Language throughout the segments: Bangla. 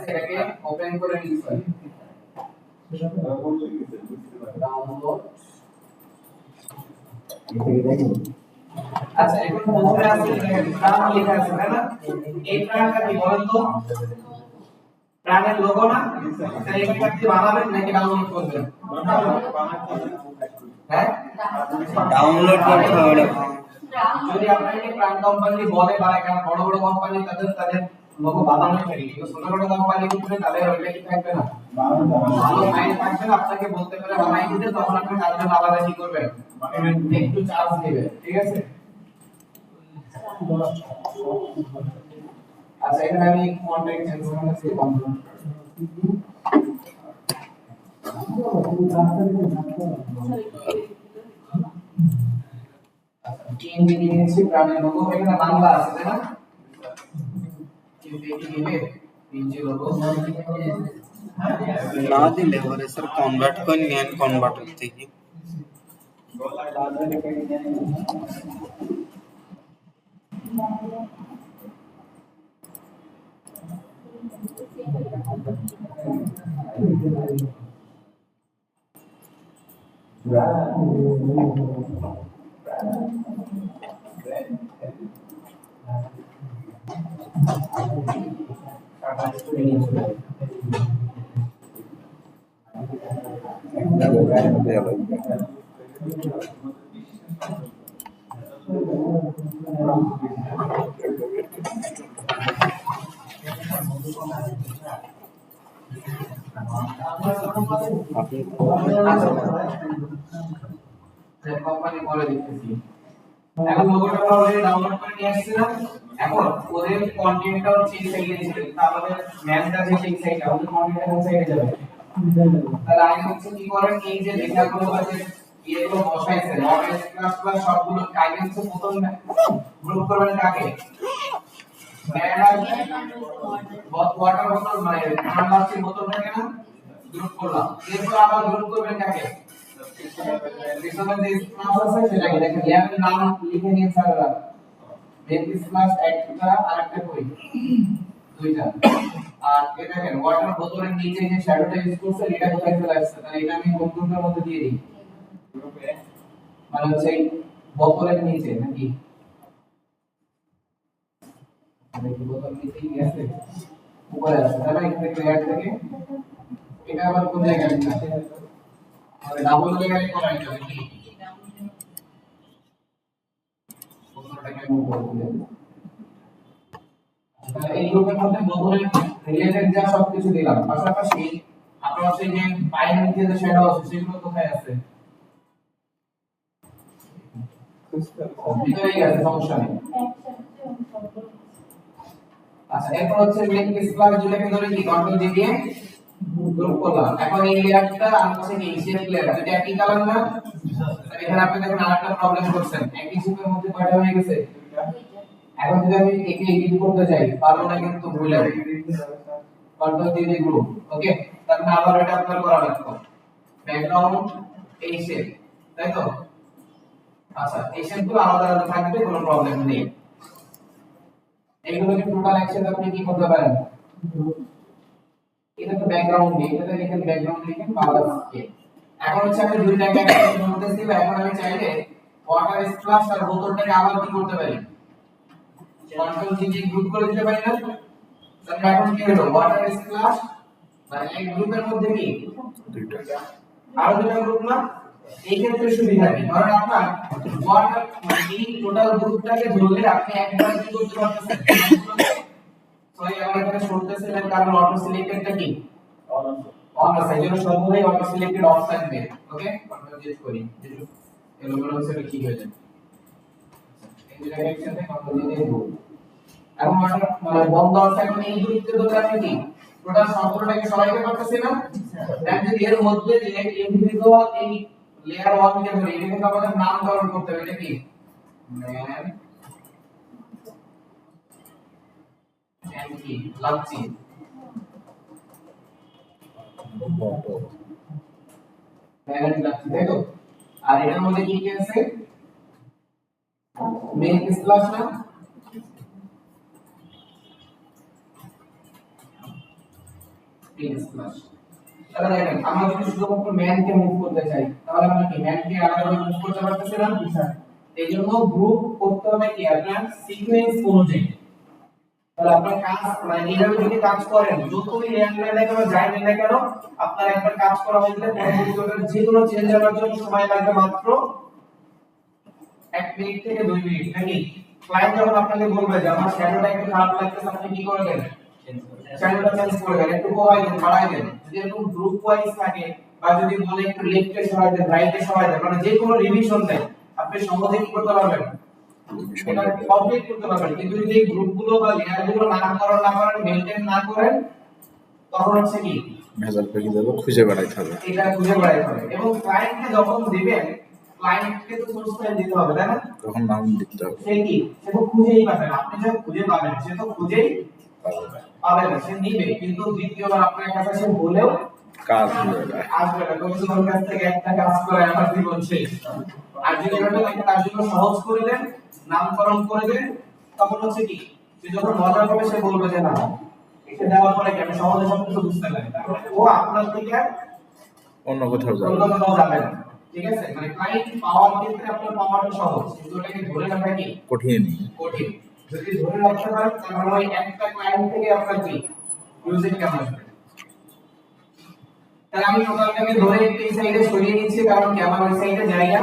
এটাকে ওপেন করে নিচ্ছি ডাউনলোড আচ্ছা এখন প্রথমে আছে প্রাণ লেখা আছে তাই না এই প্রাণটা কি বলেন তো প্রাণের লোগো না তাই এটা কি বানাবেন নাকি ডাউনলোড করবেন হ্যাঁ ডাউনলোড করতে হবে যদি আপনাকে প্রাণ কোম্পানি বলে বা একটা বড় বড় কোম্পানি তাদের লোগো বানানো থাকে কিন্তু ছোট ছোট কোম্পানি কিন্তু তাদের ওইটা কি থাকবে না ভালো মাইন্ড থাকবে না আপনাকে বলতে পারে বানাই দিতে তখন আপনি তার জন্য আলাদা কি করবেন একটু চার্জ দিবেন ঠিক আছে আচ্ছা এখানে আমি কন্টেন্ট চেঞ্জ করতেছি টিম দিয়েছি প্রাণের লোগো এখানে বাংলা আছে তাই না কিন্তু এটি দিবে পিনজি লোগো না দিলে পরে স্যার কনভার্ট করে নেন কনভার্টার থেকে কোম্পানি বলে দিতেছি এখন লোগোটা অলরেডি ডাউনলোড করে নিয়ে আসছি না এখন ওদের কন্টেন্টটাও চেঞ্জ হয়ে গিয়েছে তাহলে ম্যাথটা যে চেঞ্জ হয়ে গেল ওদের কন্টেন্টটা কোন সাইডে যাবে তাহলে আগে হচ্ছে কি করেন এই যে লেখাগুলো আছে এগুলো বসাইছেন অরেঞ্জ ক্লাস ক্লাস সবগুলো আগে হচ্ছে প্রথম গ্রুপ করবেন কাকে ওয়াটার বোতল মানে ঠান্ডা বোতলটাকে না গ্রুপ করলাম এরপর আবার গ্রুপ করবেন কাকে রিসোর্স যে ক্লাস আছে সেটাকে দেখেন এর নাম লিখে নিন স্যাররা বেসিস ক্লাস একটা আরেকটা কই দুইটা আর এটা দেখেন ওয়াটার বোতলের নিচে যে শ্যাডোটা ইউজ করছে এটা কোথায় চলে আসছে তাহলে এটা আমি কোন গ্রুপের মধ্যে দিয়ে দিই গ্রুপে মানে হচ্ছে বোতলের নিচে নাকি দেখি বোতল নিচেই গেছে উপরে আছে তাহলে এখানে ক্লিয়ার থেকে এটা আবার কোন জায়গায় আছে আর ডাবল লেয়ারে করাই যাবে কি বোতলটাকে মুভ করে দিলেন তাহলে এই গ্রুপের মধ্যে বোতলের রিলেটেড যা সবকিছু দিলাম পাশাপাশি আপনার হচ্ছে যে পায়ের নিচে যে শ্যাডো আছে সেগুলো কোথায় আছে ভিতরেই আছে সমস্যা নেই আচ্ছা এরপর হচ্ছে লিঙ্ক ক্লাস দুটাকে ধরে কি কন্ট্রোল দিয়ে গ্রুপ করলাম এখন এই লেয়ারটা আর হচ্ছে কি শেপ লেয়ার দুটো একই কালার না এখানে আপনি দেখুন আরেকটা প্রবলেম করছেন একই শেপের মধ্যে কয়টা হয়ে গেছে এখন যদি আমি একে এডিট করতে চাই পারবো না কিন্তু ভুলে কন্ট্রোল দিয়ে গ্রুপ ওকে তারপর আবার এটা আপনার করা লাগবে ব্যাকগ্রাউন্ড এই শেপ তাই তো আচ্ছা এই শেপগুলো আলাদা আলাদা থাকবে কোনো প্রবলেম নেই এইগুলোকে টোটাল একসাথে আপনি কি করতে পারেন এটা তো ব্যাকগ্রাউন্ড নেই এটা লিখেন ব্যাকগ্রাউন্ড লিখেন পাওয়ার স্কেল এখন হচ্ছে আমি দুইটাকে একসাথে করতেছি এখন আমি চাইলে ওয়াটার স্প্ল্যাশ আর বোতলটাকে আবার কি করতে পারি কন্ট্রোল দিয়ে গ্রুপ করে দিতে পারি না তাহলে এখন কি হলো ওয়াটার স্প্ল্যাশ মানে এক গ্রুপের মধ্যে কি দুইটা আর দুটো গ্রুপ না এই ক্ষেত্রে সুবিধা কি ধরেন আপনার ওয়াটার মানে এই টোটাল গ্রুপটাকে ধরলে আপনি একবার কি করতে পারতেছেন সরি আমরা এখানে শুনতেছিলেন কারণ অটো সিলেক্টেডটা কি অন আছে এই জন্য সর্বদাই অটো সিলেক্টেড অফ থাকবে ওকে কন্ট্রোল চেঞ্জ করি এলোমেলো হচ্ছে কি হয়ে যায় এই জায়গায় একসাথে কন্ট্রোল দিয়ে দেব এখন মানে বন্ধ আছে এখন এই গ্রুপতে তো আপনি কি টোটাল সম্পূর্ণটাকে সবাইকে করতেছি না দেন যদি এর মধ্যে যে ইন্ডিভিজুয়াল এই লেয়ার 1 কে ধরে এটাকে আমাদের নামকরণ করতে হবে এটা কি ম্যান এন্ড কি লাচ্ছি ম্যান এন্ড লাচ্ছি তাই তো আর এটার মধ্যে কি কি আছে মেইন স্প্ল্যাশ না প্রিন্ট স্প্ল্যাশ। তাহলে দেখেন আমরা যদি শুধুমাত্র ম্যানকে মুভ করতে চাই তাহলে আমরা কি ম্যানকে আলাদাভাবে মুভ করতে পারতেছি না? এই জন্য গ্রুপ করতে হবে কি আপনার সিকোয়েন্স অনুযায়ী। তাহলে আপনার কাজ মানে এইভাবে যদি কাজ করেন যতই র্যান্ড লেখা কেন যাই লেখা কেন আপনার একবার কাজ করা হয়ে গেলে পরবর্তীতে যে কোনো চেঞ্জ করার জন্য সময় লাগবে মাত্র 1 মিনিট থেকে 2 মিনিট নাকি? ক্লায়েন্ট যখন আপনাকে বলবে যে আমার শ্যাডোটা একটু খারাপ লাগতেছে আপনি কি করবেন? শ্যাডোটা চেঞ্জ করে দেন, একটু কমাই দেন, বাড়াই দেন। যদি এরকম গ্রুপ ওয়াইজ থাকে বা যদি বলে একটু লেফটে সরাই দেন, রাইটে সরাই দেন, মানে যে কোনো রিভিশন দেন আপনি সহজে কি করতে পারবেন? এটা কমপ্লিট করতে পারবেন। কিন্তু যদি এই গ্রুপগুলো বা লেয়ারগুলো না করেন মেইনটেইন না করেন তখন হচ্ছে কি ভেজাল পেয়ে যাবে, খুঁজে বেড়াইতে হবে। এটা খুঁজে বেড়াইতে হবে। এবং ক্লায়েন্টকে যখন দিবেন ক্লায়েন্টকে তো সোর্স ফাইল দিতে হবে তাই না? তখন নাম লিখতে হবে। সে কি সে তো খুঁজেই পাবে না। আপনি যখন খুঁজে পাবেন সে তো খুঁজেই পাবে না, সে নিবে কিন্তু দ্বিতীয়বার আপনার কাছে সে বলেও কাজ হবে না। আসবে না। তুমি তোমার কাছ থেকে একটা কাজ করে আমার জীবন শেষ। আর যদি এভাবে একটা কাজ জন্য সহজ করে দেন, নামকরণ করে দেন, তখন হচ্ছে কি সে যখন মজা পাবে সে বলবে যে না এটা দেওয়ার পরে কি আমি সহজে সবকিছু বুঝতে পারি। তারপরে ও আপনার থেকে অন্য কোথাও যাবে। অন্য কোথাও যাবে না। ঠিক আছে? মানে ক্লায়েন্ট পাওয়ার ক্ষেত্রে আপনার পাওয়াটা সহজ কিন্তু ওটাকে ধরে রাখা কি কঠিন। কঠিন। যদি ধরে রাখতে পারেন তাহলে ওই একটা ক্লায়েন্ট থেকে আপনার কি ইউজিং কেমন আসবে। তাহলে আমি টোটালটাকে ধরে একটু এই সাইডে সরিয়ে নিচ্ছি কারণ কি আমার ওই সাইডে জায়গা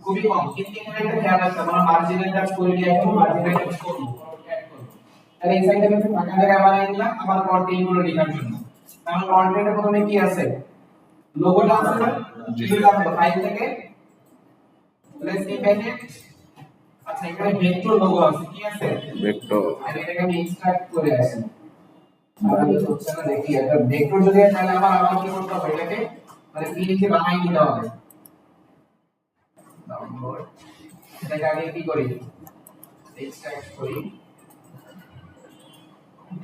খুবই কম। কিন্তু এখানে একটা খেয়াল রাখতে হবে, আমরা মার্জিনের কাজ করে দিয়ে এখন মার্জিনের কাজ করব। তাহলে এই সাইডে আমি ফাঁকা জায়গা বানিয়ে নিলাম আমার কন্টেন্ট গুলো লেখার জন্য। তাহলে কন্টেন্টে প্রথমে কি আছে? লোগোটা আছে না? যেটা আমরা ফাইল থেকে প্লেস ইমেজে। আচ্ছা এখানে ভেক্টর লোগো আছে, কি আছে? ভেক্টর। আর এটাকে আমি এক্সট্রাক্ট করে আসি। আমি হচ্ছে না দেখি এটা ভেক্টর যদি হয় তাহলে আবার কি করতে হবে? এটাকে মানে পিএনজি বানাই দিতে হবে। ডাউনলোড এটাকে আগে কি করি? এক্সট্রাক্ট করি।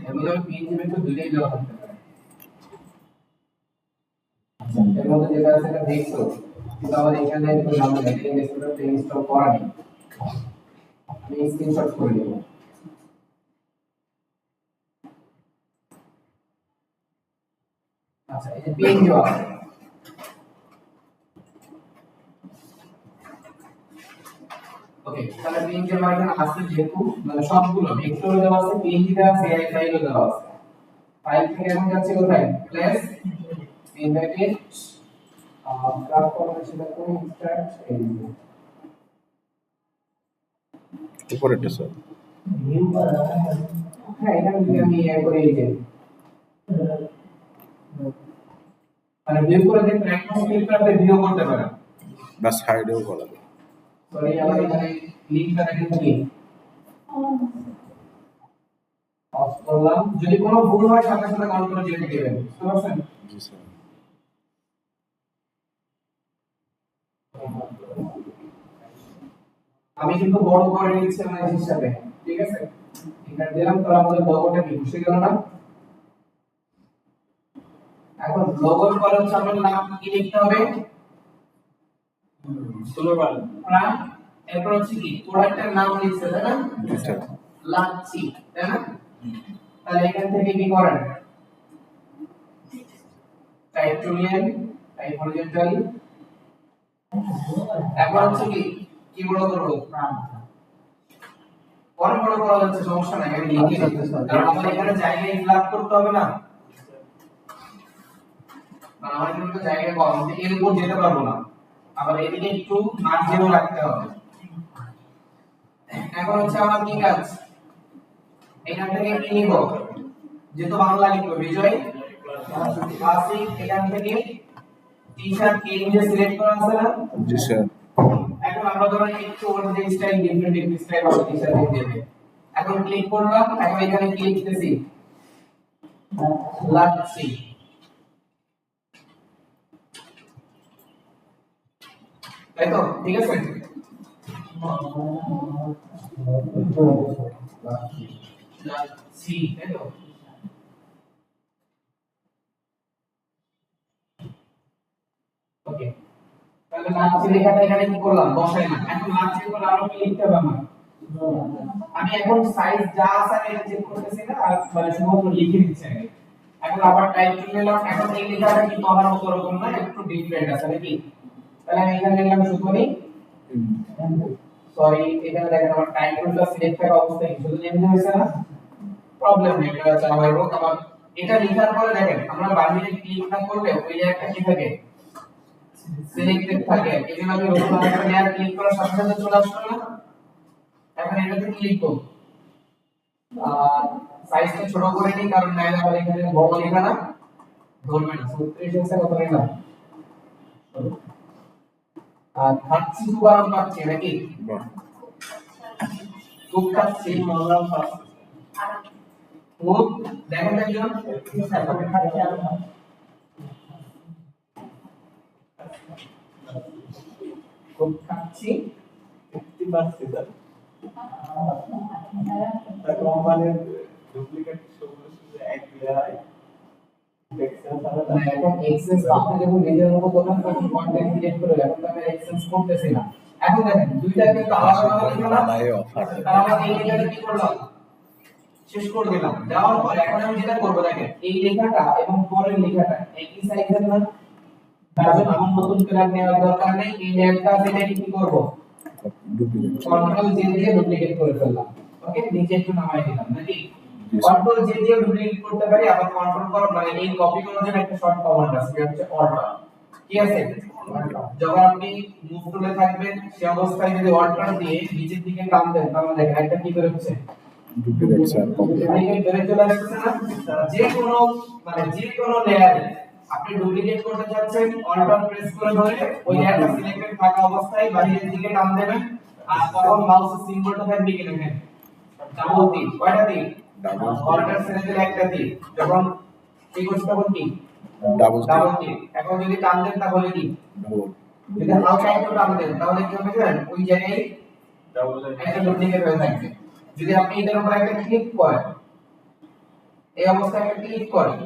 এগুলো পিএনজি ভেক্টর দুইটাই দেওয়া থাকতে পারে। আচ্ছা এর মধ্যে যেটা আছে এটা দেখছো কিন্তু আমার এখানে একটু নাম লেখা ভেক্টরটা ইনস্টল করা নেই। আমি স্ক্রিনশট করে নেব। আচ্ছা এই যে পিএনজি আছে ওকে। তাহলে পিএনজি আমার এখানে আছে যেহেতু মানে সবগুলো ভেক্টর দেওয়া আছে, পিএনজি দেওয়া আছে, এআই ফাইলও দেওয়া আছে। ফাইল থেকে এখন যাচ্ছে কোথায়? প্লেস ইনভাইটেড ক্রাফট ফরমেশন করে এক্সট্রাক্ট এই উপরেরটা স্যার। হ্যাঁ এখানে যদি আমি এ করে এই যে মানে ভিউ করে যে ট্র্যাক স্ক্রিপ্ট আপনি ভিউ করতে পারেন বা সাইডেও করা যায়। সরি আমার এখানে লিংকটা দেখেন কি অফ করলাম। যদি কোনো ভুল হয় সাথে সাথে কন্ট্রোল জেড দিবেন, বুঝতে পারছেন? জি স্যার। আমি কিন্তু বড় করে নিচ্ছি আমার হিসাবে, ঠিক আছে? এখানে দিলাম তো আমাদের লোগোটা কি বসে গেল না? এখন লোগোর পরে হচ্ছে আমাদের নাম কি লিখতে হবে? স্লোগান প্রাণ। এরপর হচ্ছে কি প্রোডাক্টের নাম লিখছে তাই না? জি স্যার। লাচ্ছি তাই না? তাহলে এখান থেকে কি করেন? টাইপ টুলিয়ান টাইপ হরিজন্টাল। এখন হচ্ছে কি বড় করব? প্রাণ। পরে বড় করা যাচ্ছে, সমস্যা নাই, আমি লিখে দিচ্ছি কারণ আমার এখানে জায়গা ফিল করতে হবে না। মানে আমার এখানে তো জায়গা কম, আমি এর উপর যেতে পারবো না। আবার এদিকে একটু মার্জিনও রাখতে হবে। এখন হচ্ছে আমার কি কাজ? এখান থেকে কি নিব? যেহেতু বাংলা লিখবো বিজয় ক্লাসিক, এখান থেকে টি-শার্ট ইংলিশে সিলেক্ট করা আছে না? জি স্যার। এখন আমরা ধরেন একটু ওর যে স্টাইল ডিফারেন্ট স্টাইল হবে টি-শার্ট দিয়ে দেবে। এখন ক্লিক করলাম, এখন এখানে কি লিখতেছি? লাচ্ছি। তাই তো? ঠিক আছে? লাচ্ছি তাই তো? ওকে। তাহলে লাচ্ছি লেখাটা এখানে কি করলাম? বসাইলাম। এখন লাচ্ছির পর আরো কি লিখতে হবে আমার? আমি এখন সাইজ যা আছে আমি চেক করতেছি না, আর মানে শুধুমাত্র লিখে দিচ্ছি আগে। এখন এখন আবার টাইপ করে নিলাম। এখন এই লেখাটা কি তোমার মতো রকম না, একটু ডিফারেন্ট আছে নাকি? তাহলে আমি এখানে নিলাম শুধুই সরি, এখানে দেখেন আমার টাইপ টুলটা সিলেক্ট থাকা অবস্থায় শুধু নেমে হয়েছে না, প্রবলেম নেই, এটা চালাবো। আবার এটা লেখার পরে দেখেন আমরা বাহিরে ক্লিক না করলে ওই জায়গাটা কি থাকে, সিলেক্টেড থাকে। এই জন্য আমি নতুন একটা লেয়ার ক্লিক করার সাথে সাথে চলে আসলো না। এখন এটাতে ক্লিক করব, আর সাইজটা ছোট করে নিই, কারণ নাইলে আবার এখানে বড় লেখা না ধরবে না। 36 এর কত নিলাম, আর খাচ্ছি খুব আরাম পাচ্ছি নাকি, বাহ, খুব খাচ্ছি আরাম পাচ্ছি খুব। দেখেন তো একজন খুব খাচ্ছি একটি পাচ্ছি স্যার কোম্পানির ডুপ্লিকেট সবগুলো শুধু এক হয় দেখছেন স্যার এখন এক্সেস আপনি যখন নিজের মতো করবেন তখন কন্টেন্ট ক্রিয়েট করে, এখন তো আমি এক্সেস করতেছি না। এখন দেখেন দুইটা কিন্তু আলাদা আলাদা লেখা না, নাই অফার তাহলে আমি এই লেখাটা কি করলাম, শেষ করে দিলাম। দেওয়ার পর এখন আমি যেটা করব দেখেন, এই লেখাটা এবং পরের লেখাটা একই সাইজের না, তার জন্য আমার নতুন করে আর নেওয়ার দরকার নেই। এই লেখাটা সেটা কি করব, ডুপ্লিকেট কন্ট্রোল জে দিয়ে ডুপ্লিকেট করে ফেললাম। ওকে, নিচে একটু নামাই দিলাম নাকি, কন্ট্রোল জে দিয়ে ডুপ্লিকেট করতে পারি। আবার কন্ট্রোল করার মানে এই কপি করার জন্য একটা শর্ট কমান্ড আছে, যেটা হচ্ছে অল্টার। কি আছে, যখন আপনি মুভ টুলে থাকবেন সেই অবস্থায় যদি অল্টার দিয়ে নিচের দিকে টান দেন, তাহলে দেখেন একটা কি করে হচ্ছে, ডুপ্লিকেট স্যার কপি ডুপ্লিকেট বের চলে আসছে না। যে কোনো মানে যে কোনো লেয়ারে আপনি ডুপ্লিকেট করতে চাচ্ছেন, অল্টার প্রেস করে ধরে ওই লেয়ারটা সিলেক্টেড থাকা অবস্থায় বাইরের দিকে টান দেবেন, আর তখন মাউসের সিম্বলটা থাকবে কি দেখেন, ডাবল তীর। কয়টা তীর, অল্টার সিলেক্টেড একটা তীর। যখন এই করতে তখন কি ডাবল ডাবল তীর। এখন যদি টান দেন তাহলে কি, ডাবল যদি হালকা একটু টান দেন তাহলে কি হবে জানেন, ওই জায়গায় ডাবল একটা ডুপ্লিকেট হয়ে থাকবে। যদি আপনি এটার উপর একটা ক্লিক করেন, এই অবস্থায় একটা ক্লিক করেন,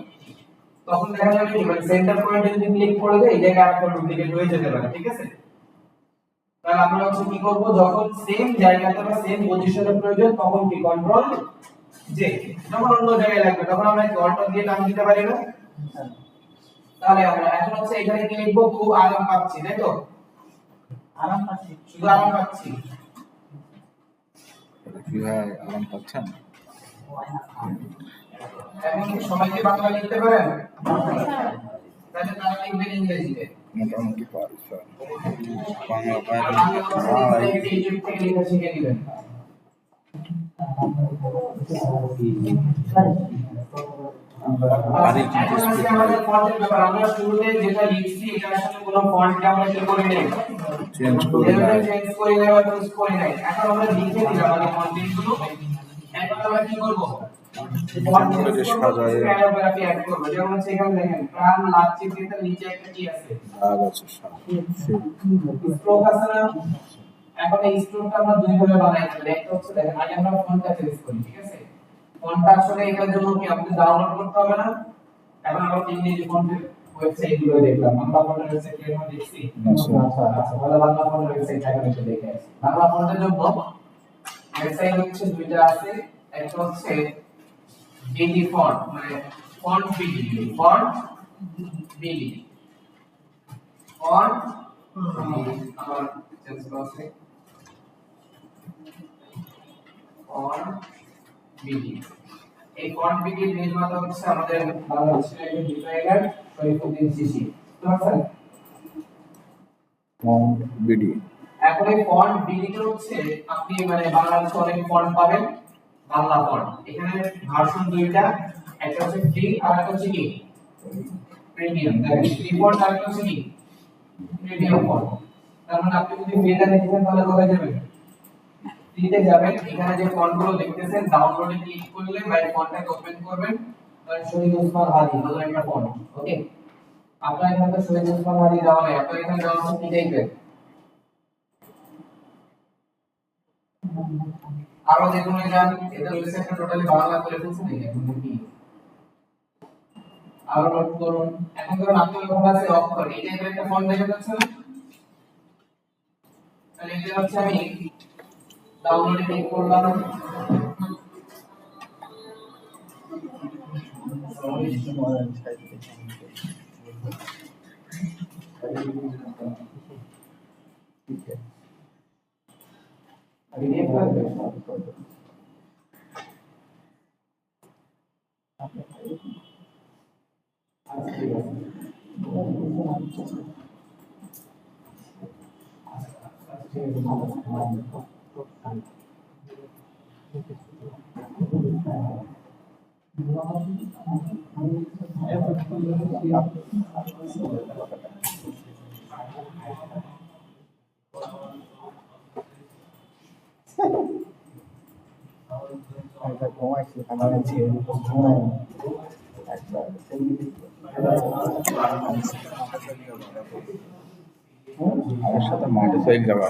তখন দেখা যাবে কি মানে সেন্টার পয়েন্টে যদি ক্লিক করে দেয় এই জায়গায় আরেকটা ডুপ্লিকেট হয়ে যেতে পারে। ঠিক আছে, তাহলে আমরা হচ্ছে কি করব, যখন সেম জায়গাতে বা সেম পজিশনে প্রয়োজন তখন কি কন্ট্রোল জে, যখন অন্য জায়গায় লাগবে তখন আমরা কি অল্টার দিয়ে টান দিতে পারি না। তাহলে আমরা এখন হচ্ছে এখানে কি লিখবো, খুব আরাম পাচ্ছি, তাই তো, আরাম পাচ্ছি, শুধু আরাম পাচ্ছি। কি ভাই আরাম পাচ্ছেন? এখন কি সবাইকে বাংলা লিখতে পারেন, তাহলে তারা লিখবেন ইংরেজিতে। মোটামুটি পারি স্যার বাংলা আর পারি বাংলা ভাষায় ইউটিউব থেকে লেখা শিখে নেবেন। পারি এখন কিন্তু হচ্ছে স্পিড আমাদের ফন্টের ব্যাপার, আমরা শুরুতে যেটা লিখছি এটা আসলে কোনো ফন্টকে আমরা কি করে নেই, চেঞ্জ করে এভাবে নাই চেঞ্জ করে নেই বা ইউজ করে নাই। এখন আমরা লিখে দিলাম আগে কন্টেন্ট গুলো, এখন আমরা কি করব, ফন্ট থেকে সাজায় প্যারাগ্রাফি অ্যাড করব। যেমন হচ্ছে এখানে দেখেন প্রাণ লাগছে, কিন্তু নিচে একটা কি আছে, দাগ আছে স্যার স্ট্রোক আছে না। এখন এই স্ট্রোকটা আমরা দুই ভাবে বানাই ফেলি। একটা হচ্ছে দেখেন আগে আমরা ফন্টটা চেঞ্জ করি, ঠিক আছে, ফন্টটা আসলে এটার জন্য কি আপনি ডাউনলোড করতে হবে না। এখন আমরা ইংরেজি ফন্টের ওয়েবসাইট গুলো দেখলাম, বাংলা ফন্টের ওয়েবসাইট আমরা দেখছি। আচ্ছা আচ্ছা, তাহলে বাংলা ফন্টের ওয়েবসাইট এখন একটু দেখে আসি। বাংলা ফন্টের জন্য ওয়েবসাইট হচ্ছে দুইটা আছে, একটা হচ্ছে বিডি ফন্ট, মানে font BD, font BD, font আমার চেঞ্জ করছে ফন্ট বিডি। এই ফন্ট বিডির নির্মাতা হচ্ছে আমাদের বাংলাদেশের একজন ডিজাইনার শরীফুদ্দিন শিশি, বুঝতে পারছেন। বিডি এখন এই ফন্ট বিডিটা হচ্ছে আপনি মানে বাংলাদেশে অনেক ফন্ট পাবেন, বাংলা ফন্ট। এখানে ভার্সন দুইটা, একটা হচ্ছে ফ্রি আর একটা হচ্ছে কি প্রিমিয়াম। দেখেন ফ্রি ফন্ট আর একটা হচ্ছে কি প্রিমিয়াম ফন্ট। তার মানে আপনি যদি ফ্রিটা দেখেন তাহলে কোথায় যাবেন, ফ্রিতে যাবেন। এখানে যে ফন্টগুলো দেখতেছেন ডাউনলোডে ক্লিক করলে বাই ফন্টটাকে ওপেন করবেন, তাহলে শহীদ ওসমান হাদি হলো একটা ফন্ট। ওকে, আপনার এখানে তো শহীদ ওসমান হাদি দেওয়া নেই, আপনার এখানে দেওয়া আছে কি দেখবেন, আরো দেখুন যান, এটা ওয়েবসাইটটা টোটালি বাংলা করে ফেলছে নাকি এখন কি, আরো নোট করুন। এখন ধরুন আপনার লোক আছে অক্ষর, এই টাইপের একটা ফন্ট দেখা যাচ্ছে না, তাহলে এটা হচ্ছে আমি ডাউনলোডে ক্লিক করলাম, সরি আমার সাথে মাঠে সাইড যাবা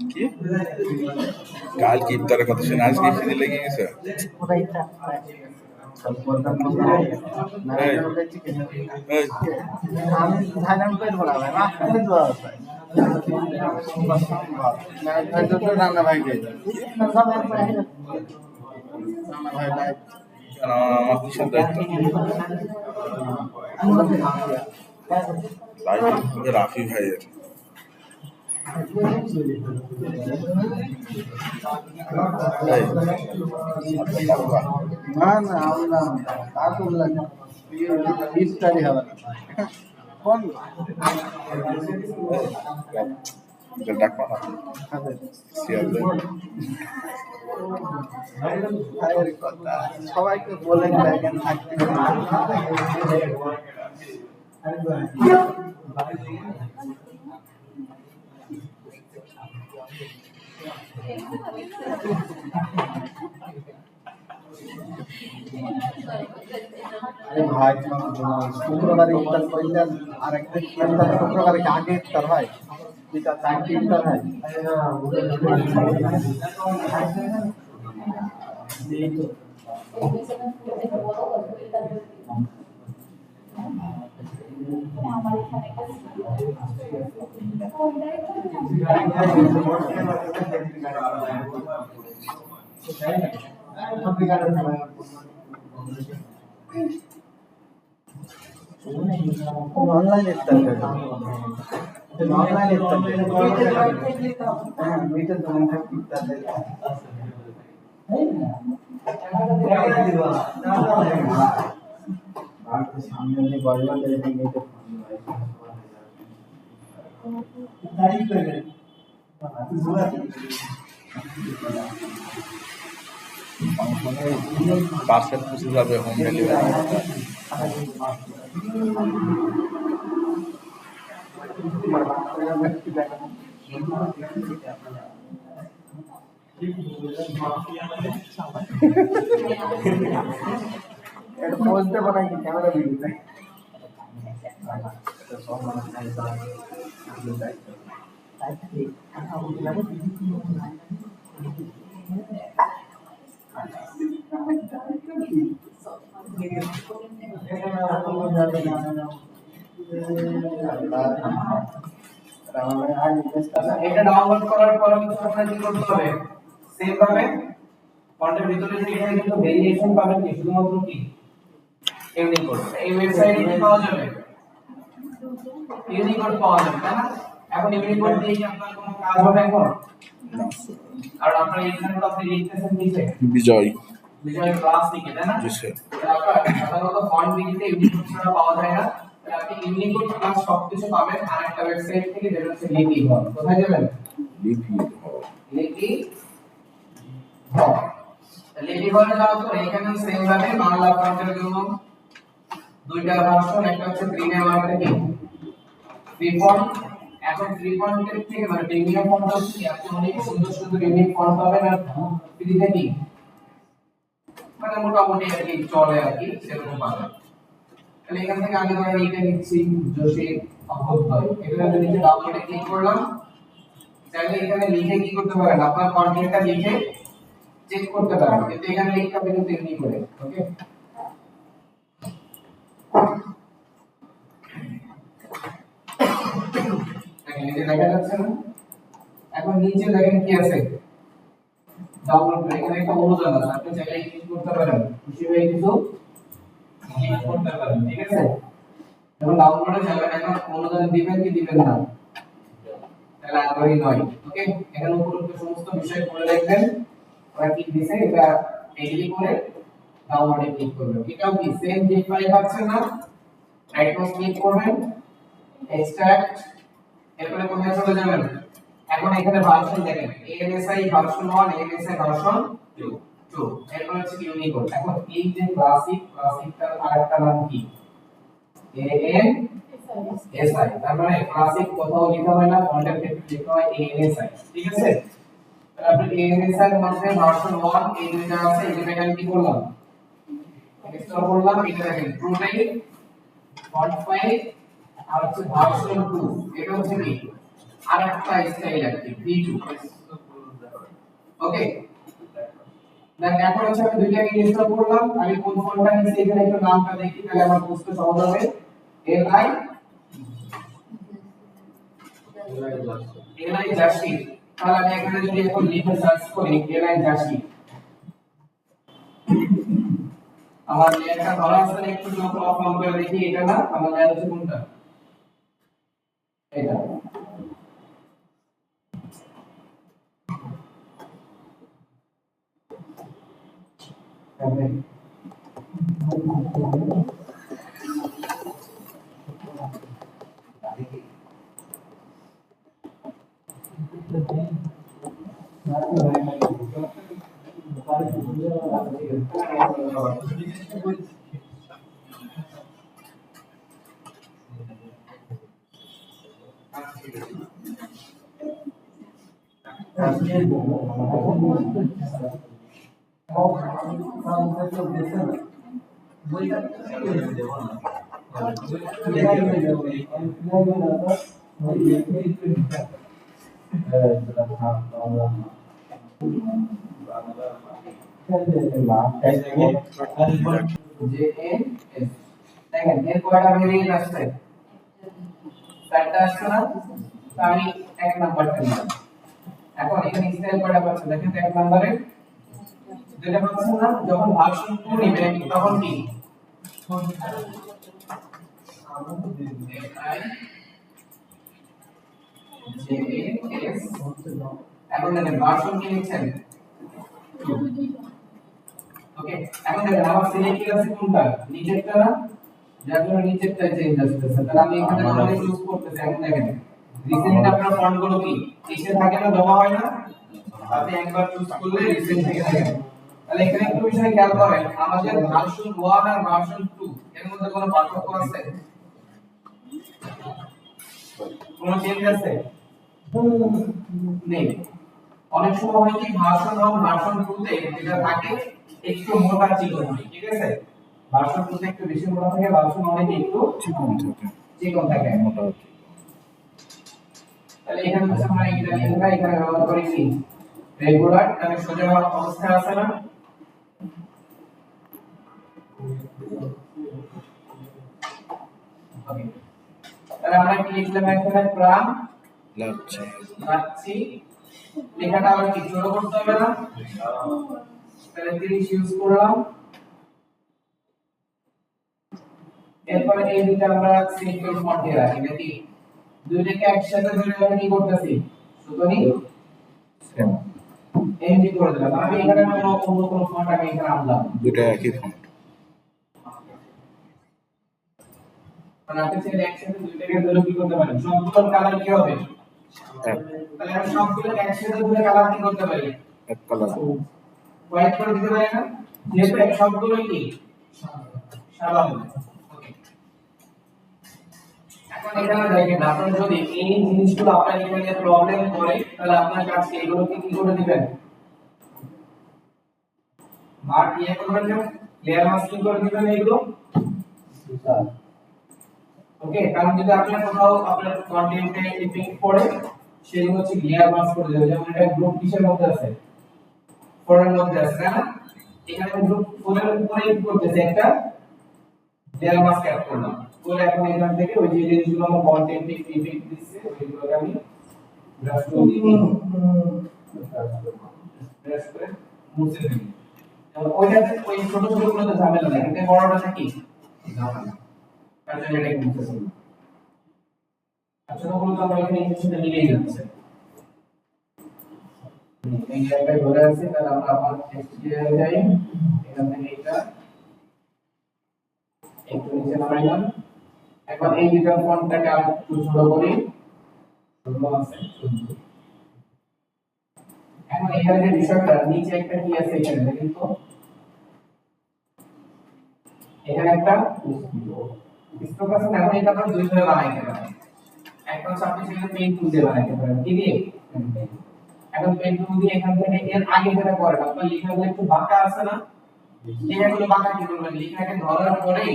কি কাল কি ইফতারের কথা শুনে আজকে খিদে লেগে গেছে রান্না ভাই আমার কিসের দায়িত্ব রাফি ভাইয়ের না না আমরা আর বললাম না ইফতারি হবে না কোন ডাকবা না সবাইকে বলে দেখেন থাকতে ভাই শুক্রবারে ইফতার করলেন আর একদিন শুক্রবারে আগে ইফতার হয় যেটা চারটি ইফতার হয় অনলাইন ইফতার অনলাইন ইফতার হ্যাঁ দুইটা দোকান থেকে ইফতার আর তো সামনে যে বড় দেখে নিতে তারিখ করে পার্সেল পুষে যাবে হোম ডেলিভারি বলতে পারে কি ক্যামেরা ভিডিও এটা ডাউনলোড করার পর আপনারা কি করতে হবে সেভ ভাবে ফন্টের ভিতরে যে এখানে কিন্তু ভেরিয়েশন পাবেন কি শুধুমাত্র কি ইউনিকোড এই ওয়েবসাইটে কি পাওয়া যাবে ইউনিকোড পাওয়া যাবে তাই না এখন ইউনিকোড দিয়ে কি আপনার কোনো কাজ হবে এখন আর আপনারা এখানে তো আপনি লিখতেছেন নিচে বিজয় বিজয় ক্লাস লিখে তাই না জি স্যার সাধারণত ফন্ট বিডিতে ইউনিকোড ছাড়া পাওয়া যায় না আপনি ইউনিকোড ক্লাস সবকিছু পাবেন আরেকটা ওয়েবসাইট থেকে যেটা হচ্ছে লিপি ঘর কোথায় যাবেন লিপি ঘরে যাওয়ার পর এখানে সেম ভাবে বাংলা ফন্টের জন্য দুইটা ভার্সন একটা হচ্ছে প্রিমিয়াম আর একটা কি ফ্রি ফন্ট এখন ফ্রি ফন্টের থেকে মানে প্রিমিয়াম ফন্ট হচ্ছে আপনি অনেক সুন্দর সুন্দর ইউনিক ফন্ট পাবেন আর ফ্রিতে কি মানে মোটামুটি আর কি চলে আর কি সেরকম পাবেন তাহলে এখান থেকে আগে ধরেন এইটা নিচ্ছি জোশী অভ্যুদয় এটা যদি নিচে ডাউনলোডে ক্লিক করলাম চাইলে এখানে লিখে কি করতে পারেন আপনার কন্টেন্টটা লিখে চেক করতে পারেন কিন্তু এখানে লিখতে হবে কিন্তু এমনি করে ওকে দেখেন এই যে দেখা যাচ্ছে না এখন নিচে দেখেন কি আছে ডাউনলোড করে এখানে একটা অনুদান আছে আপনি চাইলে ক্লিক করতে পারেন খুশি হয়ে কিছু ক্লিক করতে পারেন ঠিক আছে যখন ডাউনলোডে যাবেন এখন অনুদান দিবেন কি দিবেন না তাহলে আগ্রহী নয় ওকে এখানে উপরোক্ত সমস্ত বিষয় পড়ে দেখবেন ওরা কি দিছে এটা এডিট করে ডাউনলোডে ক্লিক করবেন এটাও কি সেম যে ফাইল আছে না রাইট মাউস ক্লিক করবেন এক্সট্রাক্ট এরপরে কোথায় চলে যাবেন এখন এখানে ভার্সন দেখেন ANSI ভার্সন 1 ANSI ভার্সন 2 এরপর হচ্ছে ইউনিকোড এখন এই যে ক্লাসিকটার আরেকটা নাম কি ANSI তার মানে ক্লাসিক কোথাও লেখা হয় না ফন্টের ক্ষেত্রে লেখা হয় ANSI ঠিক আছে তাহলে আপনি ANSI এর মধ্যে ভার্সন 1 এই দুইটা আছে এই দুইটা কি করলাম ইনস্টল করলাম এটা দেখেন পুরোটাই ফন্ট ফাইল আর হচ্ছে ভার্সন 2 এটা হচ্ছে কি আরেকটা স্টাইল আছে V2 ওকে দেন এখন হচ্ছে আমি দুইটাকে ইনস্টল করলাম আমি কোন ফন্টটা নিছি এখানে একটু নামটা দেখি তাহলে আমার বুঝতে সহজ হবে LI জার্সি তাহলে আমি এখানে যদি এখন লিখে সার্চ করি LI জার্সি আমার লেয়ারটা ধরা আছে একটু যখন অফ অন করে দেখি এটা না আমার লেয়ার হচ্ছে কোনটা এটা দেখেন এর কয়টা ভেরিয়েন্ট আসছে চারটা আসছে না তো আমি এক নাম্বারটা নিলাম এখন এখানে স্টাইল কয়টা পাচ্ছেন দেখেন এক নম্বরে যেটা পাচ্ছেন না যখন ভার্সন 2 নেবেন তখন কি এখন দেখেন ভার্সন কি নিচ্ছেন ওকে এখন দেখেন আমার সিলেক্ট আছে কোনটা নিচেরটা না যার জন্য নিচেরটা চেঞ্জ আসতেছে তাহলে আমি এখানে নরমালি চুজ করতেছি এখন দেখেন রিসেন্ট আপনার ফন্ট গুলো কি এসে থাকে না জমা হয় না আপনি একবার চুজ করলে রিসেন্ট থেকে থাকে তাহলে এখানে একটু বিষয় খেয়াল করেন আমাদের ভার্সন 1 আর ভার্সন 2 এর মধ্যে কোনো পার্থক্য আছে কোনো চেঞ্জ আছে নেই অনেক সময় হয় কি ভার্সন 1 ভার্সন 2 তে যেটা থাকে একটু মোটা চিকন হয় ঠিক আছে ভার্সন 2 তে একটু বেশি মোটা থাকে ভার্সন 1 এ একটু চিকন থাকে মোটা তাহলে এখানে হচ্ছে আমরা এটা লিখা এখানে ব্যবহার করি কি রেগুলার তাহলে সোজা অবস্থা আছে না তাহলে আমরা কি লিখলাম এখানে প্রাণ লাচ্ছি লেখাটা আবার কি ছোট করতে হবে না তাহলে 30 ইউজ করলাম এরপর এই দুটো আমরা সিম্পল ফন্টে রাখি নাকি দুইটাকে একসাথে ধরে আমরা কি করতেছি সুতরাং এমডি করে দিলাম আমি এখানে অন্য কোনো ফন্ট আমি এখানে আনলাম দুটো একই ফন্ট মানে আপনি চাইলে একসাথে দুইটাকে ধরে কি করতে পারেন সবগুলোর কালার কি হবে তাহলে আমি সবগুলো একসাথে ধরে কালার কি করতে পারি এক কালার হোয়াইট করে দিতে পারি না যেহেতু এক সবগুলো কি সাদা হবে ওকে এখন এখানে দেখেন আপনারা যদি এই জিনিসগুলো আপনার এখানে প্রবলেম করে তাহলে আপনার কাছে এগুলোকে কি করে দিবেন মার্ক ইয়ে করবেন না লেয়ার মাস্কিং করে দিবেন এগুলো ওকে কারণ যদি আপনার কোথাও আপনার কন্টেন্টে ইফেক্ট পড়ে সেগুলো হচ্ছে লেয়ার মাস্ক করে দেবে যেমন এটা গ্রুপ কিসের মধ্যে আছে 4 এর মধ্যে আছে না এখানে গ্রুপ 4 এর উপরে কি করতেছে একটা লেয়ার মাস্ক অ্যাড করলাম করে এখন এখান থেকে ওই যে জিনিসগুলো আমরা কন্টেন্ট ইফেক্ট দিচ্ছে ওইগুলোকে আমি ব্রাশ করে দিই ব্রাশ করে মুছে দিই ওইটাতে ওই ছোট ছোট গুলোতে ঝামেলা নেই কিন্তু বড়টা থাকি ঝামেলা তার জন্য এটাকে মুছে দিই ছোটগুলো তো আমরা এখানে এর সাথে মিলিয়ে যাচ্ছে এই জায়গায় ধরে আছে তাহলে আমরা আবার টেক্সচারে যাই এখান থেকে এটা একটু নিচে নামাইলাম এখন এই দুটো ফন্টটাকে আর একটু ছোট করি ছোট আছে এখন এখানে যে বিষয়টা নিচে একটা কি আছে এখানে দেখেন তো এখানে একটা স্ট্রোক আছে এখন এটা আমরা দুই ভাবে বানাইতে পারি একটা হচ্ছে আপনি সেটা পেইন্ট টুল দিয়ে বানাইতে পারেন কি দিয়ে এখন পেইন্ট টুল দিয়ে এখান থেকে এর আগে যেটা করেন আপনার লেখাগুলো একটু বাঁকা আছে না লেখাগুলো বাঁকা কি করবেন লেখাটাকে ধরার পরে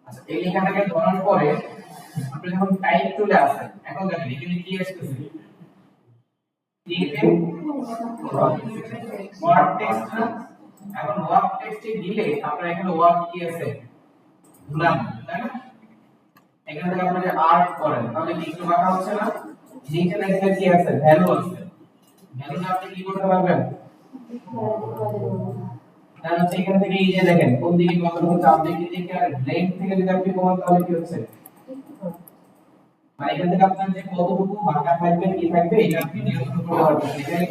আচ্ছা এই লেখাটাকে ধরার পরে আপনি যখন টাইপ টুলে আসেন এখন দেখেন এখানে কি আসছে ওয়ার্ড টেক্সট না এখন ওয়ার্ড টেক্সটে দিলে আপনার এখানে ওয়ার্ড কি আছে গুলাম তাই না এখান থেকে আপনি আর্ট করেন তাহলে কি কিছু বাঁকা হচ্ছে না নিচে লেখা কি আছে ভ্যালু আছে ভ্যালুটা আপনি কি করতে পারবেন তাহলে হচ্ছে এখান থেকে এই যে দেখেন কোন দিকে কতটুকু চাপ দেখি দেখে আর ব্লেন্ড থেকে যদি আপনি কমান তাহলে কি হচ্ছে মানে এখান থেকে আপনার যে কতটুকু বাঁকা থাকবে কি থাকবে এটা আপনি নিয়ন্ত্রণ করতে পারবেন এখানে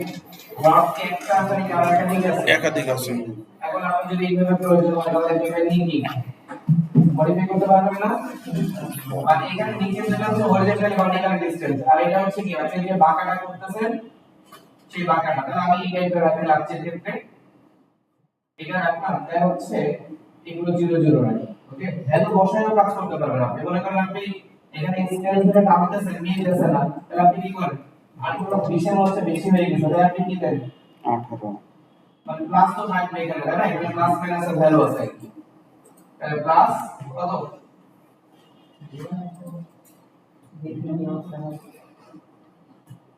ওয়ার্ড একটা আছে নাকি আর একটা দিকে আছে একাধিক আছে এখন আপনি যদি এইভাবে প্রয়োজন হয় তাহলে এখানে নিয়ে কি মডিফাই করতে পারবেন না মানে এখানে নিচে যেটা হচ্ছে হরিজন্টাল ভার্টিক্যাল ডিসটেন্স আর এটা হচ্ছে কি আপনি যে বাঁকাটা করতেছেন সেই বাঁকাটা তাহলে আমি এই টাইপের রাখতে লাগছে ক্ষেত্রে এটা রাখলাম তাই হচ্ছে এগুলো 0 0 রাখি ওকে ভ্যালু বসায়ও কাজ করতে পারবেন আপনি মনে করেন আপনি এখানে স্কেল ধরে টানতেছেন মিলতেছে না তাহলে আপনি কি করেন আর কোনো 20 এর মধ্যে বেশি হয়ে গেছে তাহলে আপনি কি দেন 18 মানে প্লাস তো থাকবে এখানে তাই না এখানে প্লাস মাইনাস এর ভ্যালু আছে তাহলে প্লাস কত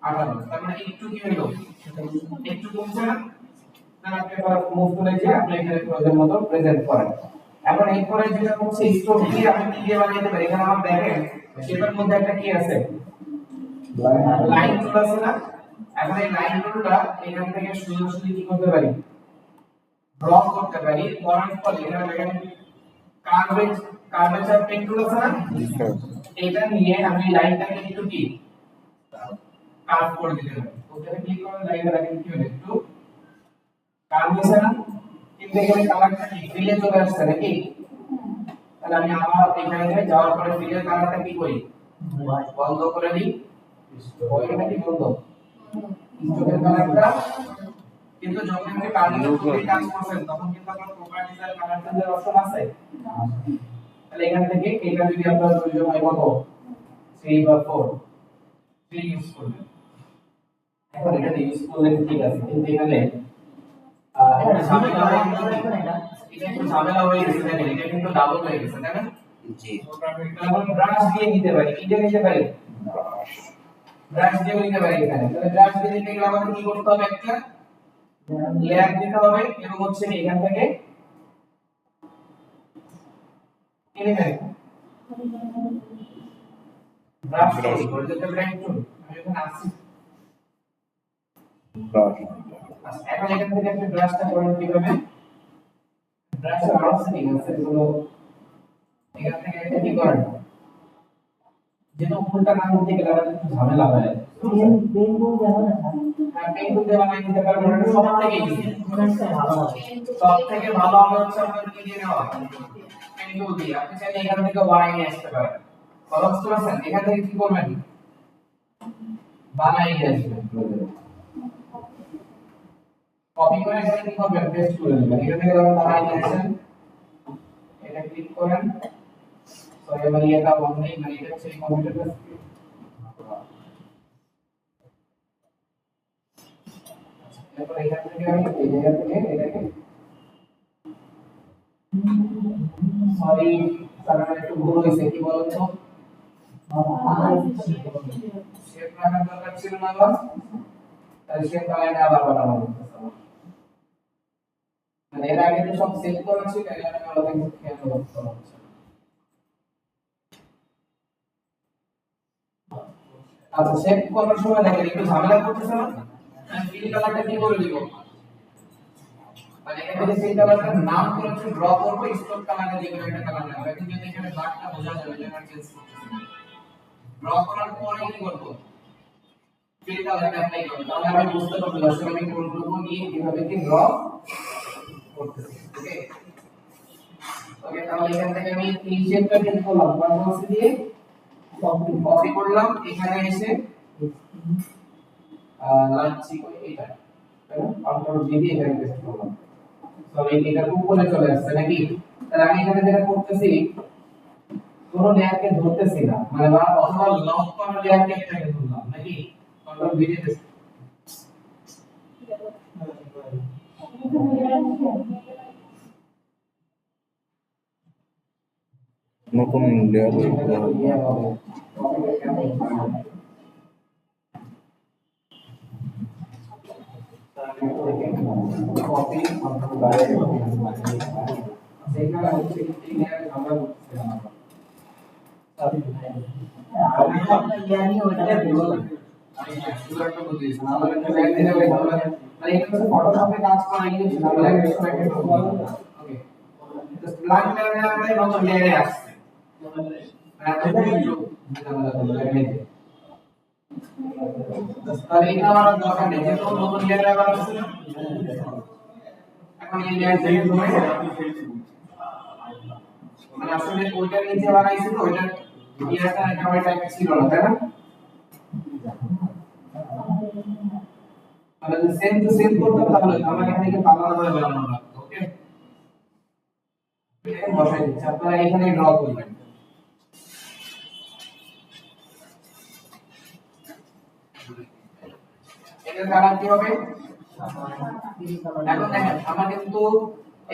18 তার মানে একটু কি হলো একটু কমছে না তাহলে আপনি আবার মুভ করে যে আপনি এখানে প্রয়োজন মতো প্রেজেন্ট করেন এখন এরপরে যেটা হচ্ছে স্ট্রোক দিয়ে আপনি কি দিয়ে বানাইতে পারেন এখানে আমরা দেখেন শেপের মধ্যে একটা কি আছে লাইন টুল আছে না এখন এই লাইন টুলটা এখান থেকে সোজাসুজি কি করতে পারি ড্র করতে পারি করার ফলে এখানে দেখেন কার্ভেচার পেন টুল আছে না এটা নিয়ে আমি লাইনটাকে একটু কি কার্ভ করে দিতে পারি ওখানে ক্লিক করে লাইনটা রাখেন কি হলো একটু কার্ভ হয়েছে না কিন্তু এখানে কালারটা কি ফিলে চলে আসছে নাকি তাহলে আমি আবার এখানে যাওয়ার পরে ফিলের কালারটা কি করি বন্ধ করে দিই ওইটা কি বন্ধ চোখের কালারটা কিন্তু যখন আপনি কার্ভের উপরে কাজ করছেন তখন কিন্তু আপনার প্রপার্টিজ আর কালার চেঞ্জের অপশন আছে তাহলে এখান থেকে এটা যদি আপনার প্রয়োজন হয় কত 3 বা 4 3 ইউজ করবেন এখন এটা ইউজ করলে ঠিক আছে কিন্তু এখানে এটা একটু ঝামেলা হয়ে গেছে দেখেন এটা কিন্তু ডাবল হয়ে গেছে তাই না জি আমরা ব্রাশ দিয়ে নিতে পারি কি দিয়ে নিতে পারি ব্রাশ দিয়ে নিতে পারি এখানে তাহলে ব্রাশ দিয়ে নিতে গেলে আমাদের কি করতে হবে একটা লেয়ার দিতে হবে এবং হচ্ছে এখান থেকে এলিমেন্ট ব্রাশ করে দিতে পারি একটু আমি এখানে আসছি এখন এখান থেকে আপনি ব্রাশটা করেন কিভাবে ব্রাশের আরো সেটিং আছে যেগুলো এখান থেকে একটা কি করেন যেটা উল্টা না করতে গেলে আবার একটু ঝামেলা হয় বেঙ্গল যেমন হ্যাঁ পেন্সিল দিয়ে বানিয়ে নিতে পারবেন এটা সব থেকে ইজি সব থেকে ভালো হবে হচ্ছে আপনাদের কি দিয়ে নেওয়া পেন্সিল দিয়ে আপনি চাইলে এখান থেকে বানিয়ে নিয়ে আসতে পারেন খরচ করেছেন এখান থেকে কি করবেন বানিয়ে নিয়ে আসবেন কপি করে এখানে কি করবেন পেস্ট করে দিবেন এখান থেকে যখন বানিয়ে নিয়ে আসেন এটা ক্লিক করেন তো এবার এটা বন্ধ নেই মানে এটা হচ্ছে কম্পিউটার এরপর এখান থেকে আমি এই জায়গা থেকে এটাকে সরি কারণ একটু ভুল হয়েছে কি বলুন তো শেপ রাখার দরকার ছিল না বাস তাহলে শেপ লাইনে আবার বানাবো মানে এর আগে তো সব সেট করা ছিল, এর আগে আলাদা কিছু খেয়াল করতে হচ্ছে। আচ্ছা, সেট করার সময় দেখেন একটু ঝামেলা করতেছে না? আমি ফিল কালারটা কি করে দিব? মানে এখানে ফিল কালারটার নাম করে হচ্ছে ড্র করব, স্টক কালারে দিব একটা কালার লাগবে। এখন যদি এখানে দাগটা বোঝা যাবে যে আমি চেঞ্জ করতেছি। ড্র করার পরে কি করব? ফিল কালারটা অ্যাপ্লাই করব। তাহলে আমি বুঝতে পারবো আসলে আমি কোন গ্রুপ নিয়ে কিভাবে কি ড্র করতেছি। ওকে? ওকে, তাহলে এখান থেকে আমি এই শেপটা নিয়ে করলাম, কন্ট্রোল সি দিয়ে কপি করলাম, এখানে এসে লাচ্ছি কই এটা, তাই না? কন্ট্রোল ভি দিয়ে এখানে পেস্ট করলাম। তবে এটা উপরে চলে আসছে নাকি? তাহলে আমি এখানে যেটা করতেছি, কোন লেয়ারকে ধরতেছি না, মানে বা অথবা লক করা লেয়ারকে একটাকে ধরলাম নাকি? কন্ট্রোল ভি দিয়ে পেস্ট। নতুন লেয়ার ইয়ে হবে কপি কন্ট্রোল বাইরে সেইখানে হচ্ছে এই লেয়ারে আমরা করতেছিলাম আমরা ইয়ানি ওটা বলবো আমি সুরাটা বুঝিয়েছি আমরা লেয়ার দিলে ভাই আমরা মানে এটা হচ্ছে ফটোশপে কাজ করা ইংলিশ আমরা একটা ওকে তো ব্ল্যাক লেয়ারে আমরা নতুন লেয়ারে আসছে এত কিছু আমরা লাগাই তাহলে এটা আমার দরকার নেই, যেহেতু নতুন লেয়ার আবার আসছে না। এখন এই লেয়ার থেকে তুমি মানে আসলে ওইটা নিচে বানাইছি তো ওইটা লেয়ারটা একেবারে টাইপ ছিল না, তাই না? তাহলে যদি সেম টু সেম করতে তাহলে আমরা এখানে কি আলাদা করে বানানো লাগবে। ওকে, এটা বসাই দিচ্ছি, আপনারা এখানে ড্র করবেন। এটার কালার কি হবে? এখন দেখেন আমার কিন্তু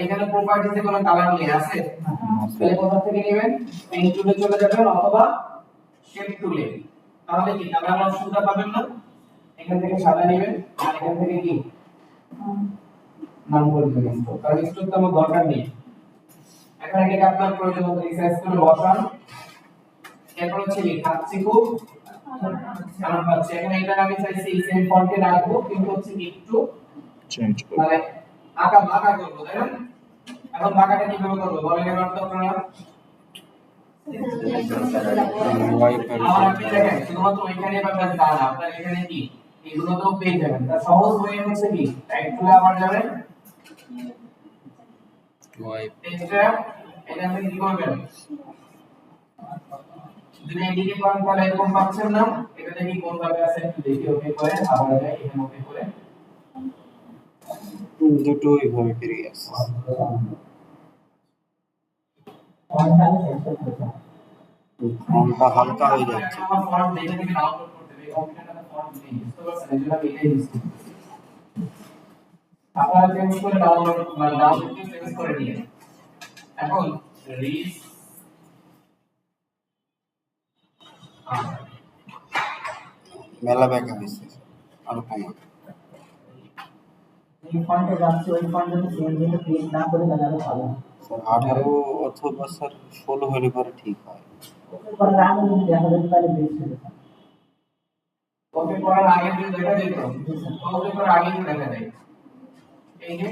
এখানে প্রপার্টিতে কোনো কালার নেই, আছে? তাহলে কোথা থেকে নেবেন? পেইন্ট টুলে চলে যাবেন অথবা শেপ টুলে। তাহলে কি কালার অপশনটা পাবেন না? এখান থেকে সাদা নেবেন আর এখান থেকে কি নাম করে দিবেন স্ট্রোক। কারণ স্ট্রোক তো আমার দরকার নেই। এখন এটাকে আপনার প্রয়োজন মতো রিসাইজ করে বসান। এরপর হচ্ছে কি খাচ্ছি খুব খারাপ পাচ্ছি, এখানে এটা আমি চাইছি এই সেম ফন্টে রাখবো, কিন্তু হচ্ছে কি একটু চেঞ্জ করে মানে আঁকা বাঁকা করবো, তাই না? এখন বাঁকাটা কিভাবে করবো বলেন এবার তো আপনারা। আমার আপনি দেখেন শুধুমাত্র ওইখানে পাবেন তা না, আপনার এখানে কি এগুলো তো পেয়ে যাবেন। তার সহজ ওয়ে হচ্ছে কি রাইট টুলে আবার যাবেন, টেক্সচার এখান থেকে কি করবেন, যদি এদিকে করেন তাহলে এরকম পাচ্ছেন না, এটা দেখি কোন ভাবে আছে একটু দেখি। ওকে করে আবার যাই এখানে ওকে করে দুটো এইভাবে বেরিয়ে আসছে। ফন্টটা হালকা হয়ে যাচ্ছে। আমার ফন্ট দেখে দেখে ডাউনলোড করতে হবে, কম্পিউটারে ফন্ট নেই, বুঝতে পারছেন? এজন্য আমি এটাই ইউজ করতেছি। আপনারা চেঞ্জ করে ডাউনলোড মানে ডাউনলোড করে চেঞ্জ করে নিয়ে এখন রিস মেলা ব্যাকা হয়েছে, আরো কমা। এই ফন্টে যাচ্ছে ওই ফন্টে তো সেম যেটা ক্লিক না করে গেলে আরো ভালো। 18 অথবা স্যার 16 হলে পরে ঠিক হয়। ওকে করার আগে যদি দেখা যেত তাহলে বেশ ছিল। ওকে করার আগে যদি দেখা যেত, ওকে করার আগে যদি দেখা যায় এই যে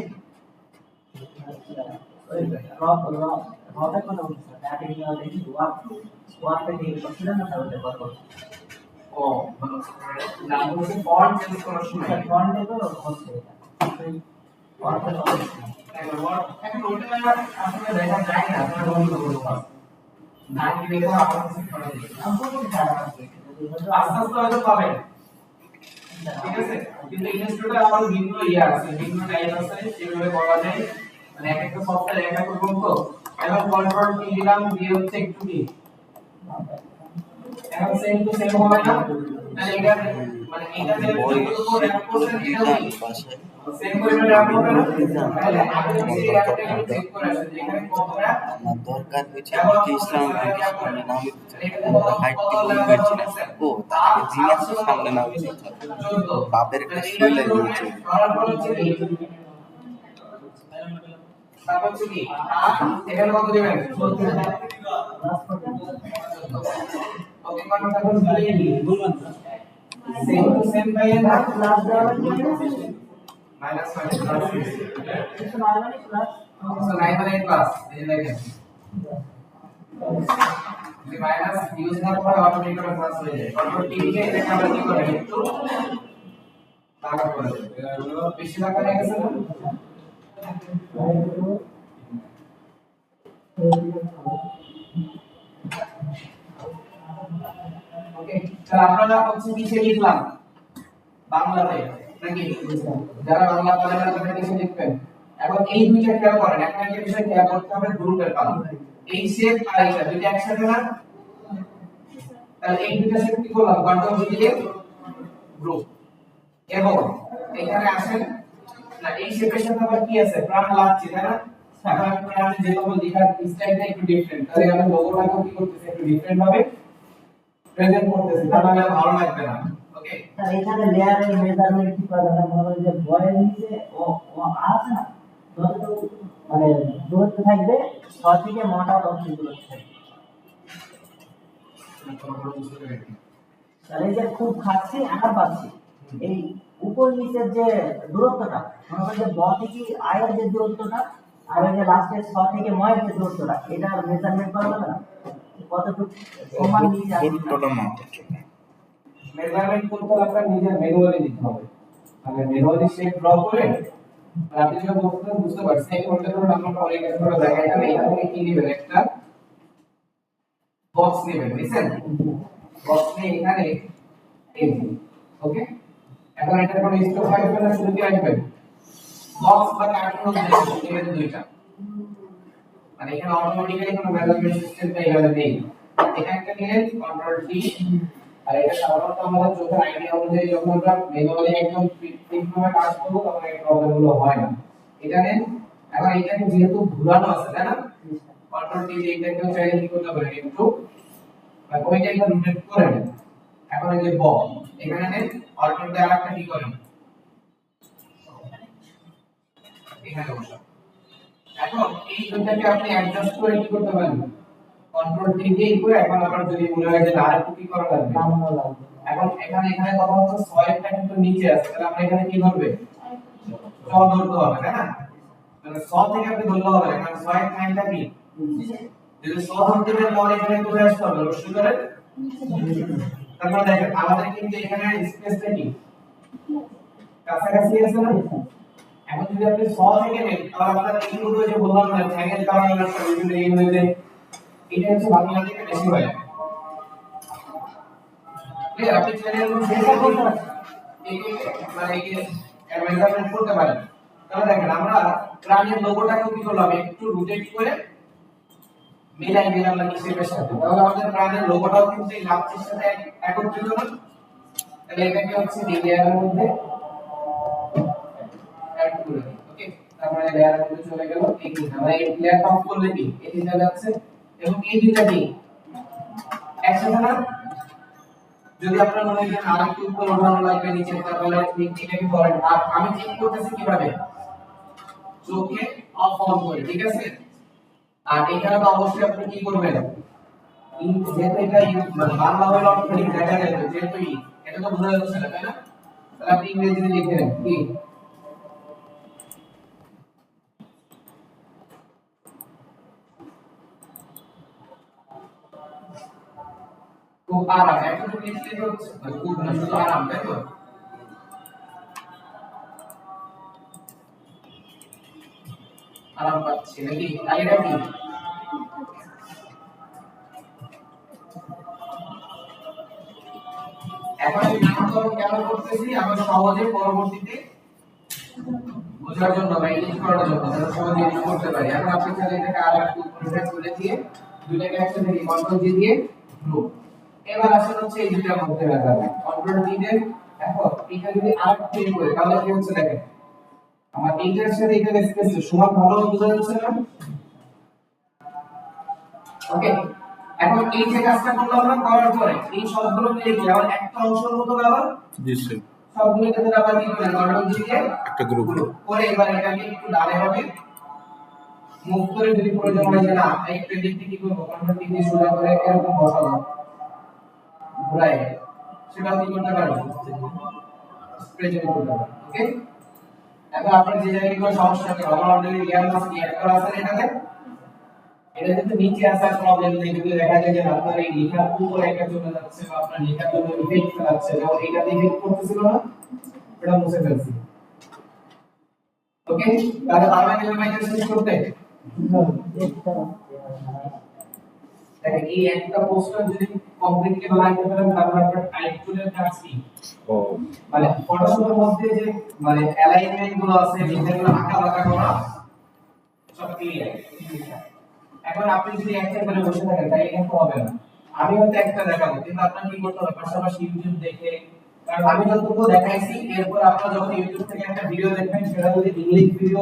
ওই রটা কথা বলছি দ্যাট ইজ দেখি ওয়ার্ডটা দিয়ে করছিলেন না তাহলে করব। ও না বলছি ফন্ট চেঞ্জ করার সময় ফন্টে তো হচ্ছে ওয়ার্ডটা এখন ওটা আসলে দেখা যায় না, আপনারা বন্ধ করতে পারেন না, কি দেখো আপনারা চেক করে দিবেন। আস্তে আস্তে হয়তো পাবেন, ঠিক আছে? কিন্তু ইনস্টলটা আমার ভিন্ন আছে, ভিন্ন টাইপ আছে, যেভাবে করা যায় মানে এক একটা সফটওয়্যার এক এক রকম তো। এখন কন্ট্রোল কি দিলাম দিয়ে হচ্ছে একটু কি এখন সেম টু সেম হবে না, তাহলে এটা মানে এটা যে যতটুকু র্যাপ করছেন এটা কি সেম পরিমাণে র্যাপ হবে না? তাহলে আগে হচ্ছে এই র্যাপটা একটু চেক করে আসেন যে এখানে কত র্যাপ আমার দরকার হয়েছে আমাকে ইসলাম সামনে নাম হাইট হয়েছে না। ও তাকে জিনিসের সামনে নাম বাপের একটা শুলে নিয়েছে। তারপর হচ্ছে কি আর এখানে কত দিবেন ওকে কত তারপর বলে কি সেম টু সেম বাই এর প্লাস দেওয়া লাগবে মাইনাস প্লাস কিছু নয় মানে প্লাস সো 9 মানে প্লাস এই দেখেন যদি মাইনাস ইউজ না করে অটোমেটিক্যালি প্লাস হয়ে যায় কন্ট্রোল টি কে এটাকে আমরা কি করব একটু ভাগ করে দেব বেশি ভাগ হয়ে গেছে না ওকে তাহলে আমরা হচ্ছে কিসে লিখলাম বাংলাতে নাকি যারা বাংলা পড়েন না তারা কিসে লিখবেন এখন এই দুইটা খেয়াল করেন একটা বিষয় খেয়াল করতে হবে গ্রুপের কাজ এই শেপ আর এইটা দুইটা একসাথে না তাহলে এই দুইটা শেপ কি করলাম কন্ট্রোল দিয়ে গ্রুপ এবং এখানে আসেন না এই শেপের সাথে আবার কি আছে প্রাণ লাগছে তাই না এখন প্রাণ যেভাবে লেখার স্টাইলটা একটু ডিফারেন্ট তাহলে আমি লোগোটাকে কি করতেছি একটু ডিফারেন্ট ভাবে প্রেজেন্ট করতেছি তাহলে ভালো লাগবে না ওকে স্যার এখানে লেয়ারের মেজারমেন্ট কি করা যায় মনে হয় যে বয়ের নিচে ও ও আছে না যতটুকু মানে দূরত্ব থাকবে 6 থেকে 9টা অংশ দূরত্ব থাকবে তাহলে যে খুব খাচ্ছি আকার পাচ্ছি এই উপর নিচের যে দূরত্বটা মনে হয় যে ব থেকে আয়ের যে দূরত্বটা আর ওই যে লাস্টের 6 থেকে 9 এর যে দূরত্বটা এটা মেজারমেন্ট করা যাবে না কতটুকু সমান নিচে আছে দূরত্বটা মাপ মেজারমেন্ট করতে হলে আপনার নিজের ম্যানুয়ালি দিতে হবে মানে ম্যানুয়ালি শেপ ড্র করে আর আপনি যেটা বলছেন বুঝতে পারছেন এই করতে ধরুন আমরা অনেক কিছু করে দেখা এখানে এখানে কি নেবেন একটা বক্স নেবেন বুঝছেন বক্স নিয়ে এখানে এই ওকে এখন এটা কোন স্টোর ফাইল না শুরু দিয়ে আসবেন বক্স বা কার্টুন নেবেন দুইটা মানে এখানে অটোমেটিক্যালি কোনো মেজারমেন্ট সিস্টেম এখানে নেই এটা একটা নিলেন কন্ট্রোল টি আর এটা সাধারণত আমাদের চোখের আইডিয়া অনুযায়ী যখন আমরা ম্যানুয়ালি একদম ঠিকভাবে কাজ করব তখন এই প্রবলেমগুলো হয় না এটা নেন এখন এইটাকে যেহেতু ঘোরানো আছে তাই না কন্ট্রোল টি দিয়ে এটাকে চাইলে কি করতে পারেন একটু মানে ওইটা একটু রোটেট করে নেন এখন এই যে ব এখানে নেন অল্টার দিয়ে আরেকটা কি করেন এখানে বসান এখন এই দুটাকে আপনি অ্যাডজাস্ট করে কি করতে পারেন কন্ট্রোল টি দিয়ে করে এখন আবার যদি মনে হয় যে আরেকটু কি করা লাগবে নামানো লাগবে এখন এখানে কথা হচ্ছে সয়েলটা কিন্তু নিচে আছে তাহলে আমরা এখানে কি করবে স ধরতে হবে তাই না মানে স থেকে আপনি ধরতে হবে কারণ সয়েল সাইনটা কি যদি স ধরতে গেলে তাহলে এখানে কোথায় আসতে হবে অবশ্যই করে তারপর দেখেন আমাদের কিন্তু এখানে স্পেসটা কি কাছাকাছি আছে না এখন যদি আপনি স থেকে নেন তাহলে আপনার এই রুটে যে বললাম না ট্যাগের কারণে একটা বিভিন্ন এই হয়ে এটা হচ্ছে বাংলা থেকে বেশি হয় ক্লিয়ার আপনি চ্যানেল এটা করতে পারছি এই মানে এই মেজারমেন্ট করতে পারেন তাহলে দেখেন আমরা প্রাণের লোগোটাকে কি করলাম একটু রোটেট করে মিলাই দিলাম নাকি শেপের সাথে তাহলে আমাদের প্রাণের লোগোটাও কিন্তু এই লাভটির সাথে একত্রিত না তাহলে এটাকে হচ্ছে এই লেয়ারের মধ্যে অ্যাড করে দিই ওকে তারপরে লেয়ারের মধ্যে চলে গেল এই কি আমরা এই লেয়ারটা অফ করলে কি এই দিকে যাচ্ছে এবং এই দুইটা কি একসাথে না যদি আপনার মনে হয় যে আরেকটু উপর ওঠানো লাগবে নিচে তাহলে এটাকে করেন আর আমি চেক করতেছি কিভাবে চোখে অফ অন করে ঠিক আছে আর এখানে তো অবশ্যই আপনি কি করবেন যেহেতু এটা বাংলা হলো অটোমেটিক দেখা যাবে যেহেতু এটা তো বোঝা যাচ্ছে না তাই না তাহলে আপনি ইংরেজিতে লিখে নেন কি খুব আরাম এখন লিখতে হচ্ছে খুব না শুধু আরাম তাই তো আরাম পাচ্ছি নাকি আর এটা কি এখন আমি নামকরণ কেন করতেছি আমরা সহজে পরবর্তীতে বোঝার জন্য বা ইউজ করার জন্য আমরা সহজে ইউজ করতে পারি এখন আপনি চাইলে এটাকে আর একটু পরিষ্কার করে দিয়ে দুইটাকে একসাথে কন্ট্রোল দিয়ে গ্রুপ এবার আসলে হচ্ছে এই দুইটার মধ্যে রাখা কন্ট্রোল দিয়ে এখন এটা যদি আরেকটু চেঞ্জ করে তাহলে কি হচ্ছে দেখেন আমার এইটার সাথে এইটার স্পেস সমান ভালো বোঝা যাচ্ছে না ওকে এখন এই যে কাজটা করলাম আমরা করার পরে এই সবগুলো মিলে কি আবার একটা অংশের মতো আবার জি স্যার সবগুলোকে ধরে আবার কি করে কন্ট্রোল দিয়ে একটা গ্রুপ করে এবার এটাকে একটু ডানে হবে মুভ করে যদি প্রয়োজন হয় যে না একটা দিক থেকে কি করব কন্ট্রোল টি দিয়ে সোজা করে এরকম বসাবো ঘুরাই সেটাও কি করতে পারবো প্রেজেন্ট করতে পারবো ওকে এখন আপনার যে জায়গায় কোনো সমস্যা নেই আমার অলরেডি রিয়াল মাস কি অ্যাড করা আছে এটাতে এটা যদি নিচে আসার প্রবলেম নেই যদি দেখা যায় যে আপনার এই লেখার উপরে একটা চলে যাচ্ছে বা আপনার লেখার জন্য ইফেক্ট ফেলাচ্ছে যেমন এইটাতে ইফেক্ট করতেছিল না এটা মুছে ফেলছি ওকে তাহলে পারবেন এই মাইক্রোসফট করতে দেখেন এই একটা পোস্টার যদি কমপ্লিটলি বানাইতে পারেন তাহলে আপনার টাইপ টুলের কাজ কি ও মানে ফটোশপের মধ্যে যে মানে অ্যালাইনমেন্ট গুলো আছে যেগুলো আঁকা বাঁকা করা সব ক্লিয়ার এখন আপনি যদি একটা করে বসে থাকেন তাই কিন্তু হবে না আমি হয়তো একটা দেখাবো কিন্তু আপনার কি করতে হবে পাশাপাশি ইউটিউব দেখে কারণ আমি যতটুকু দেখাইছি এরপর আপনারা যখন ইউটিউব থেকে একটা ভিডিও দেখবেন সেটা যদি ইংলিশ ভিডিও